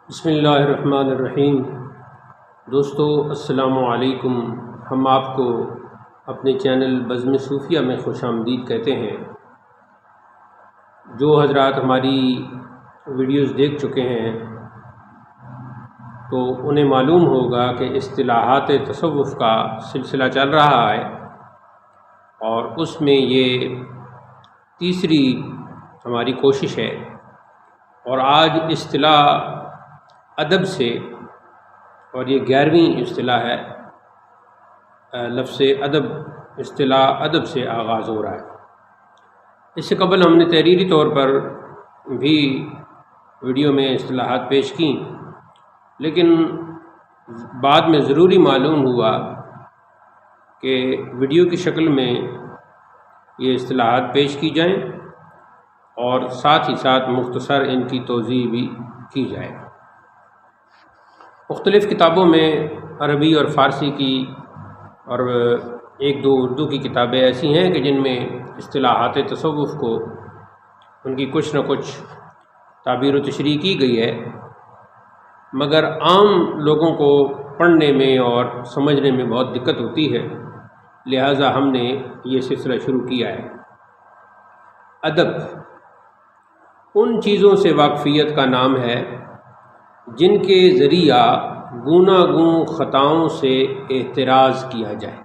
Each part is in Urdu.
بسم اللہ الرحمن الرحیم۔ دوستو السلام علیکم۔ ہم آپ کو اپنے چینل بزم صوفیہ میں خوش آمدید کہتے ہیں۔ جو حضرات ہماری ویڈیوز دیکھ چکے ہیں تو انہیں معلوم ہوگا کہ اصطلاحات تصوف کا سلسلہ چل رہا ہے، اور اس میں یہ تیسری ہماری کوشش ہے، اور آج اصطلاح ادب سے، اور یہ 11ویں اصطلاح ہے، لفظ ادب، اصطلاح ادب سے آغاز ہو رہا ہے۔ اس سے قبل ہم نے تحریری طور پر بھی ویڈیو میں اصطلاحات پیش کیں، لیکن بعد میں ضروری معلوم ہوا کہ ویڈیو کی شکل میں یہ اصطلاحات پیش کی جائیں اور ساتھ ہی ساتھ مختصر ان کی توضیح بھی کی جائے۔ مختلف کتابوں میں عربی اور فارسی کی اور ایک دو اردو کی کتابیں ایسی ہیں کہ جن میں اصطلاحات تصوف کو ان کی کچھ نہ کچھ تعبیر و تشریح کی گئی ہے، مگر عام لوگوں کو پڑھنے میں اور سمجھنے میں بہت دقت ہوتی ہے، لہٰذا ہم نے یہ سلسلہ شروع کیا ہے۔ ادب ان چیزوں سے واقفیت کا نام ہے جن کے ذریعہ گوناگون خطاؤں سے احتراز کیا جائے۔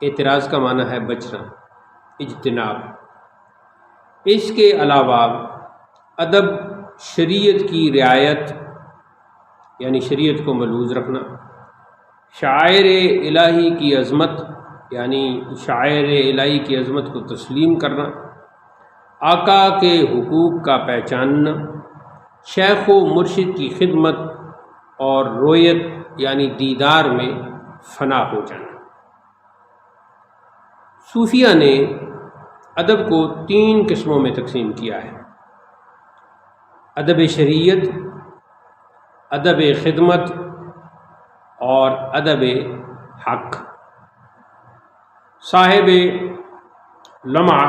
احتراز کا معنی ہے بچنا، اجتناب۔ اس کے علاوہ ادب شریعت کی رعایت، یعنی شریعت کو ملحوظ رکھنا، شاعر الہی کی عظمت، یعنی شاعر الہی کی عظمت کو تسلیم کرنا، آقا کے حقوق کا پہچاننا، شیخ و مرشد کی خدمت اور رویت یعنی دیدار میں فنا ہو جانا۔ صوفیہ نے ادب کو 3 قسموں میں تقسیم کیا ہے: ادب شریعت، ادب خدمت اور ادب حق۔ صاحب لمع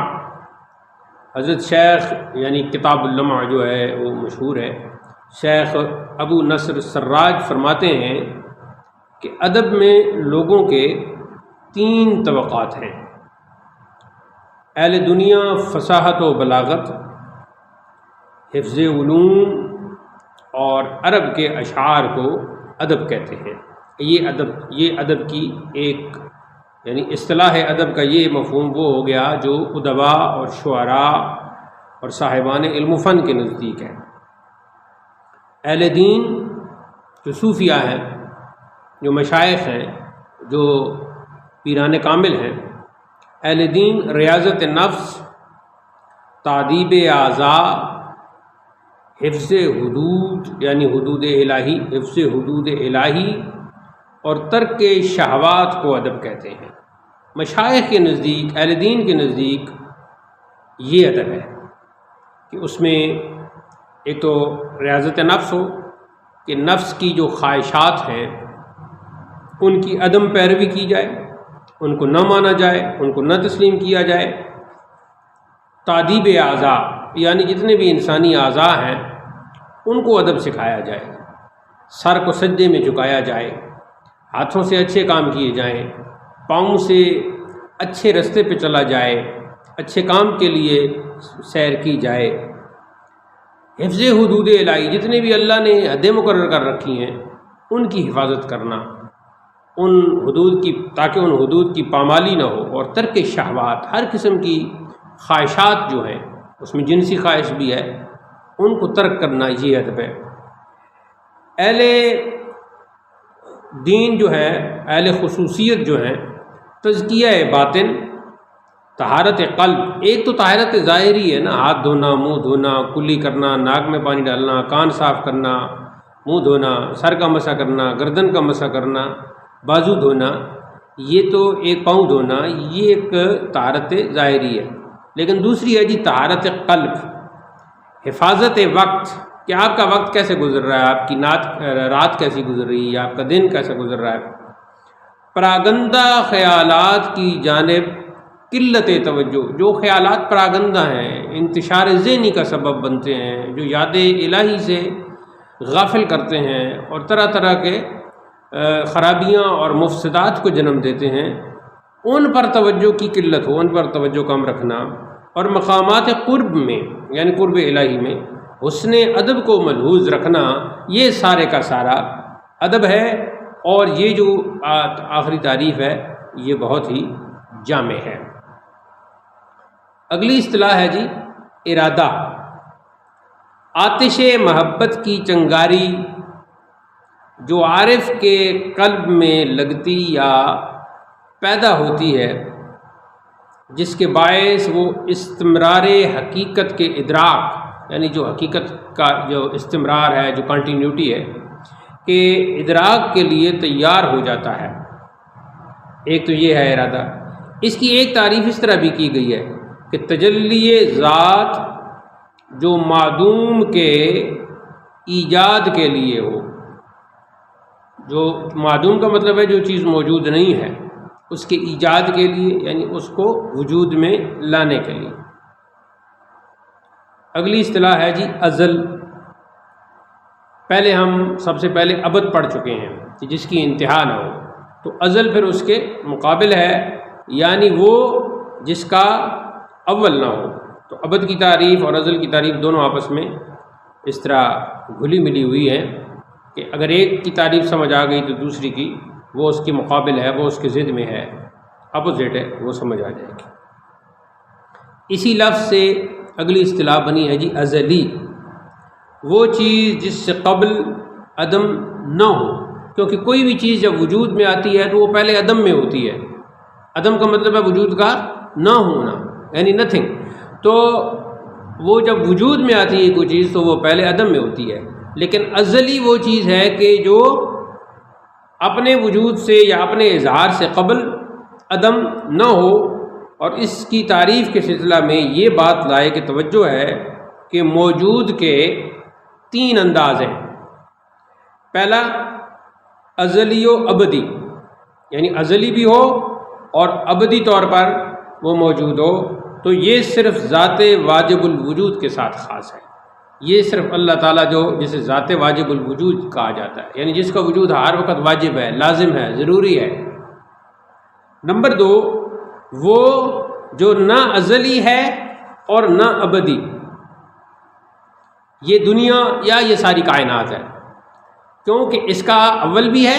حضرت شیخ، یعنی کتاب اللمع جو ہے وہ مشہور ہے، شیخ ابو نصر سراج فرماتے ہیں کہ ادب میں لوگوں کے 3 طبقات ہیں: اہل دنیا فصاحت و بلاغت، حفظ علوم اور عرب کے اشعار کو ادب کہتے ہیں۔ یہ ادب کی ایک یعنی اصطلاح ادب کا یہ مفہوم وہ ہو گیا جو ادباء اور شعراء اور صاحبان علم و فن کے نزدیک ہے۔ اہل دین جو صوفیہ ہیں، جو مشائخ ہیں، جو پیران کامل ہیں، اہل دین ریاضت نفس، تعدیب اعضاء، حفظ حدود یعنی حدود الہی، حفظ حدود الہی اور ترک شہوات کو ادب کہتے ہیں۔ مشائخ کے نزدیک، اہل دین کے نزدیک یہ ادب ہے کہ اس میں ایک تو ریاضت نفس ہو، کہ نفس کی جو خواہشات ہیں ان کی عدم پیروی کی جائے، ان کو نہ مانا جائے، ان کو نہ تسلیم کیا جائے۔ تعدیب اعضاء یعنی جتنے بھی انسانی اعضاء ہیں ان کو ادب سکھایا جائے، سر کو سجدے میں جھکایا جائے، ہاتھوں سے اچھے کام کیے جائیں، پاؤں سے اچھے رستے پہ چلا جائے، اچھے کام کے لیے سیر کی جائے۔ حفظ حدود الہی، جتنے بھی اللہ نے حدیں مقرر کر رکھی ہیں ان کی حفاظت کرنا، ان حدود کی، تاکہ ان حدود کی پامالی نہ ہو، اور ترک شہوات، ہر قسم کی خواہشات جو ہیں، اس میں جنسی خواہش بھی ہے، ان کو ترک کرنا، یہ ادب ہے۔ اہل دین جو ہے، اہل خصوصیت جو ہیں، تزکیہ باطن، طہارت قلب، ایک تو طہارت ظاہری ہے نا، ہاتھ دھونا، منہ دھونا، کلی کرنا، ناک میں پانی ڈالنا، کان صاف کرنا، منہ دھونا، سر کا مسح کرنا، گردن کا مسح کرنا، بازو دھونا، یہ تو ایک پاؤں دھونا، یہ ایک طہارت ظاہری ہے۔ لیکن دوسری ہے جی طہارت قلب، حفاظت وقت، کہ آپ کا وقت کیسے گزر رہا ہے، آپ کی رات کیسی گزر رہی ہے، آپ کا دن کیسے گزر رہا ہے۔ پراگندہ خیالات کی جانب قلت توجہ، جو خیالات پراگندہ ہیں، انتشار ذہنی کا سبب بنتے ہیں، جو یاد الہی سے غافل کرتے ہیں اور طرح طرح کے خرابیاں اور مفسدات کو جنم دیتے ہیں، ان پر توجہ کی قلت ہو، ان پر توجہ کم رکھنا، اور مقامات قرب میں یعنی قرب الہی میں حسن ادب کو ملحوظ رکھنا، یہ سارے کا سارا ادب ہے۔ اور یہ جو آخری تعریف ہے یہ بہت ہی جامع ہے۔ اگلی اصطلاح ہے جی ارادہ۔ آتش محبت کی چنگاری جو عارف کے قلب میں لگتی یا پیدا ہوتی ہے، جس کے باعث وہ استمرار حقیقت کے ادراک، یعنی جو حقیقت کا جو استمرار ہے، جو کنٹینیوٹی ہے، کہ ادراک کے لیے تیار ہو جاتا ہے۔ ایک تو یہ ہے ارادہ۔ اس کی ایک تعریف اس طرح بھی کی گئی ہے کہ تجلی ذات جو معدوم کے ایجاد کے لیے ہو، جو معدوم کا مطلب ہے جو چیز موجود نہیں ہے، اس کے ایجاد کے لیے، یعنی اس کو وجود میں لانے کے لیے۔ اگلی اصطلاح ہے جی ازل۔ پہلے ہم سب سے پہلے ابد پڑھ چکے ہیں کہ جس کی انتہا نہ ہو، تو ازل پھر اس کے مقابل ہے، یعنی وہ جس کا اول نہ ہو۔ تو ابد کی تعریف اور ازل کی تعریف دونوں آپس میں اس طرح گھلی ملی ہوئی ہیں کہ اگر ایک کی تعریف سمجھ آ گئی تو دوسری کی وہ اس کے مقابل ہے، وہ اس کے ضد میں ہے، اپوزٹ ہے، وہ سمجھ آ جائے گی۔ اسی لفظ سے اگلی اصطلاح بنی ہے جی ازلی۔ وہ چیز جس سے قبل عدم نہ ہو، کیونکہ کوئی بھی چیز جب وجود میں آتی ہے تو وہ پہلے عدم میں ہوتی ہے۔ عدم کا مطلب ہے وجود کا نہ ہونا، یعنی نتھنگ۔ تو وہ جب وجود میں آتی ہے کوئی چیز تو وہ پہلے عدم میں ہوتی ہے، لیکن ازلی وہ چیز ہے کہ جو اپنے وجود سے یا اپنے اظہار سے قبل عدم نہ ہو۔ اور اس کی تعریف کے سلسلہ میں یہ بات لائق توجہ ہے کہ موجود کے تین انداز ہیں۔ پہلا ازلی و ابدی، یعنی ازلی بھی ہو اور ابدی طور پر وہ موجود ہو، تو یہ صرف ذات واجب الوجود کے ساتھ خاص ہے۔ یہ صرف اللہ تعالیٰ جو جسے ذات واجب الوجود کہا جاتا ہے، یعنی جس کا وجود ہر وقت واجب ہے، لازم ہے، ضروری ہے۔ نمبر دو، وہ جو نہ ازلی ہے اور نہ ابدی، یہ دنیا یا یہ ساری کائنات ہے، کیونکہ اس کا اول بھی ہے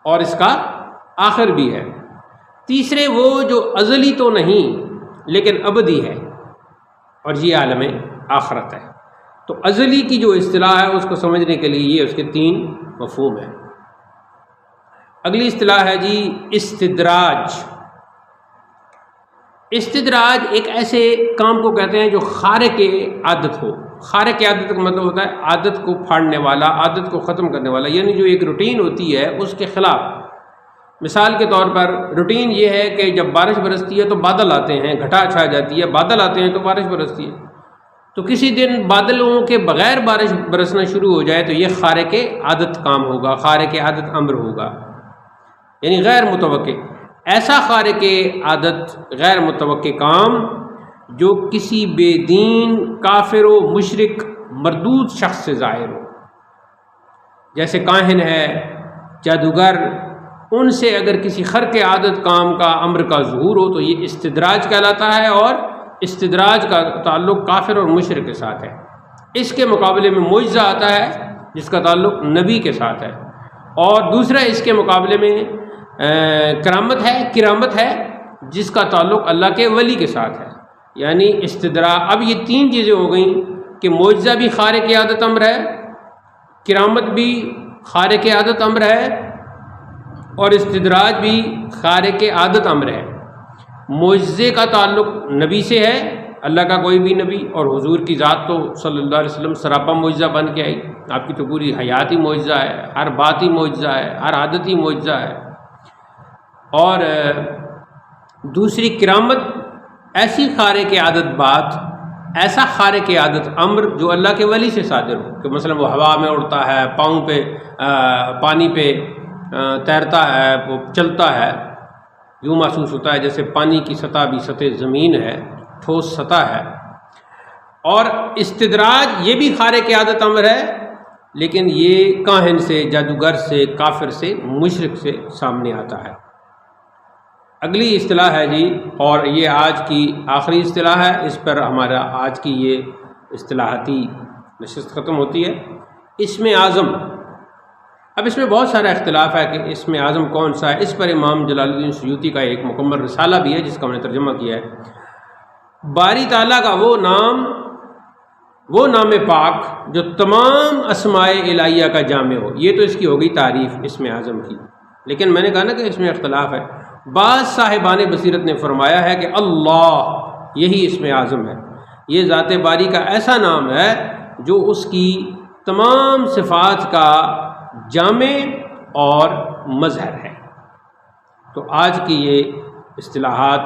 اور اس کا آخر بھی ہے۔ تیسرے، وہ جو ازلی تو نہیں لیکن ابدی ہے، اور یہ عالم آخرت ہے۔ تو ازلی کی جو اصطلاح ہے اس کو سمجھنے کے لیے یہ اس کے تین مفہوم ہیں۔ اگلی اصطلاح ہے جی استدراج۔ استدراج ایک ایسے کام کو کہتے ہیں جو خارق عادت ہو۔ خارق عادت کا مطلب ہوتا ہے عادت کو پھاڑنے والا، عادت کو ختم کرنے والا، یعنی جو ایک روٹین ہوتی ہے اس کے خلاف۔ مثال کے طور پر روٹین یہ ہے کہ جب بارش برستی ہے تو بادل آتے ہیں، گھٹا چھا جاتی ہے، بادل آتے ہیں تو بارش برستی ہے۔ تو کسی دن بادلوں کے بغیر بارش برسنا شروع ہو جائے تو یہ خارق عادت کام ہوگا، خارق عادت امر ہوگا، یعنی غیر متوقع۔ ایسا خارق عادت غیر متوقع کام جو کسی بے دین، کافر و مشرک مردود شخص سے ظاہر ہو، جیسے کاہن ہے، جادوگر، ان سے اگر کسی خرق عادت کام کا امر کا ظہور ہو تو یہ استدراج کہلاتا ہے، اور استدراج کا تعلق کافر اور مشرک کے ساتھ ہے۔ اس کے مقابلے میں معجزہ آتا ہے جس کا تعلق نبی کے ساتھ ہے، اور دوسرا اس کے مقابلے میں کرامت ہے جس کا تعلق اللہ کے ولی کے ساتھ ہے، یعنی استدراج۔ اب یہ تین چیزیں ہو گئیں کہ معجزہ بھی خارق عادت امر ہے، کرامت بھی خارق عادت امر ہے، اور استدراج بھی خارق عادت امر ہے۔ معجزے کا تعلق نبی سے ہے، اللہ کا کوئی بھی نبی، اور حضور کی ذات تو صلی اللہ علیہ وسلم سراپا معجزہ بن کے آئی، آپ کی تو پوری حیات ہی معجزہ ہے، ہر بات ہی معجزہ ہے، ہر عادت ہی معجزہ ہے۔ اور دوسری کرامت، ایسی خارق عادت بات، ایسا خارق عادت امر جو اللہ کے ولی سے صادر ہو، کہ مثلا وہ ہوا میں اڑتا ہے، پاؤں پہ پانی پہ تیرتا ہے، وہ چلتا ہے، یوں محسوس ہوتا ہے جیسے پانی کی سطح بھی سطح زمین ہے، ٹھوس سطح ہے۔ اور استدراج یہ بھی خارق عادت امر ہے، لیکن یہ کاہن سے، جادوگر سے، کافر سے، مشرک سے سامنے آتا ہے۔ اگلی اصطلاح ہے جی، اور یہ آج کی آخری اصطلاح ہے، اس پر ہمارا آج کی یہ اصطلاحاتی نشست ختم ہوتی ہے، اسم اعظم۔ اب اس میں بہت سارا اختلاف ہے کہ اسم اعظم کون سا ہے۔ اس پر امام جلال الدین سیوطی کا ایک مکمل رسالہ بھی ہے جس کا میں نے ترجمہ کیا ہے۔ باری تعالیٰ کا وہ نام پاک جو تمام اسماء الہیہ کا جامع ہو، یہ تو اس کی ہوگی تعریف اسم اعظم کی، لیکن میں نے کہا نا کہ اس میں اختلاف ہے۔ بعض صاحبان بصیرت نے فرمایا ہے کہ اللہ یہی اسم اعظم ہے، یہ ذات باری کا ایسا نام ہے جو اس کی تمام صفات کا جامع اور مظہر ہے۔ تو آج کی یہ اصطلاحات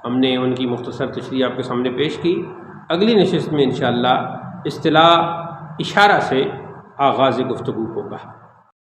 ہم نے ان کی مختصر تشریح آپ کے سامنے پیش کی۔ اگلی نشست میں انشاءاللہ اصطلاح اشارہ سے آغاز گفتگو ہوگا۔